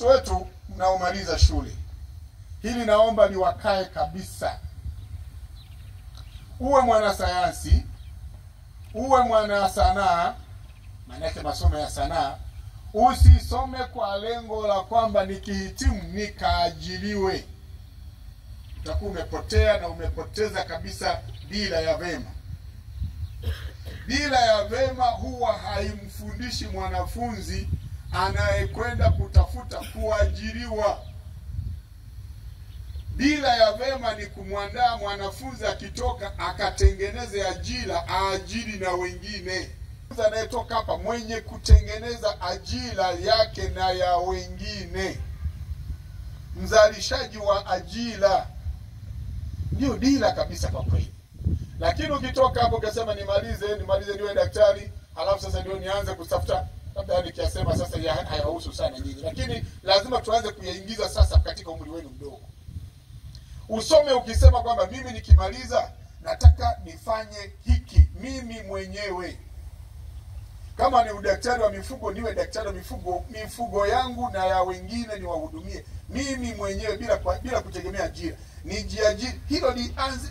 wetu mnaomaliza shule, hili naomba liwakae kabisa. Uwe mwana sayansi, uwe mwana sanaa, maana yake masomo ya sanaa, usisome kwa lengo la kwamba nikihitimu nikaajiriwe. Utakuwa umepotea na umepoteza kabisa dira ya vema. Dira ya vema huwa haimfundishi mwanafunzi anayekwenda kutafuta kuajiriwa. Dira ya vema ni kumwandaa mwanafunzi akitoka akatengeneze ajira, aajiri na wengine. Anayetoka hapa mwenye kutengeneza ajira yake na ya wengine, mzalishaji wa ajira, ndio dira kabisa kwa kweli. Lakini ukitoka hapo ukasema nimalize niwe daktari, halafu sasa ndio nianze kutafuta, labda nikisema sasa hayahusu sana nyinyi, lakini lazima tuanze kuyaingiza sasa katika umri wenu mdogo. Usome ukisema kwamba mimi nikimaliza nataka nifanye hiki mimi mwenyewe. Kama ni udaktari wa mifugo, niwe daktari wa mifugo, mifugo yangu na ya wengine niwahudumie mimi mwenyewe bila kutegemea ajira. Nijiajiri. Hilo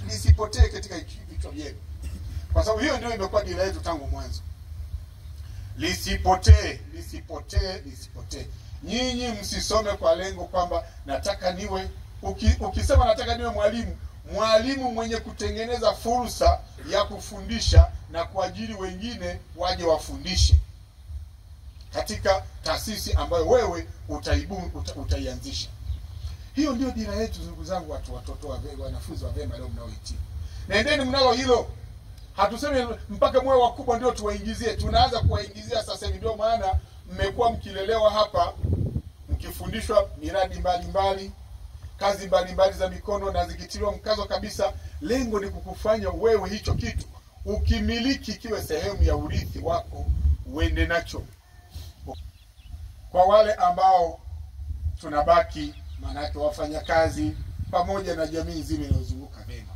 lisipotee katika vichwa vyenu, kwa sababu hiyo ndio imekuwa dira yetu tangu mwanzo. Lisipotee. Nyinyi msisome kwa lengo kwamba nataka niwe, ukisema nataka niwe mwalimu mwenye kutengeneza fursa ya kufundisha na kuajiri wengine waje wafundishe katika taasisi ambayo wewe utaianzisha. Hiyo ndio dira yetu, ndugu zangu, watoto wanafunzi wa vema leo mnaohitimu. Nendeni mnalo hilo. Hatusemi mpaka mwe wakubwa ndio tuwaingizie. Tunaanza kuwaingizia sasa hivi. Ndio maana mmekuwa mkilelewa hapa mkifundishwa miradi mbalimbali, kazi mbalimbali za mikono, na zikitiliwa mkazo kabisa. Lengo ni kukufanya wewe hicho kitu ukimiliki kiwe sehemu ya urithi wako, uende nacho. Kwa wale ambao tunabaki, maana yake wafanya kazi pamoja na jamii nzima inayozunguka vema,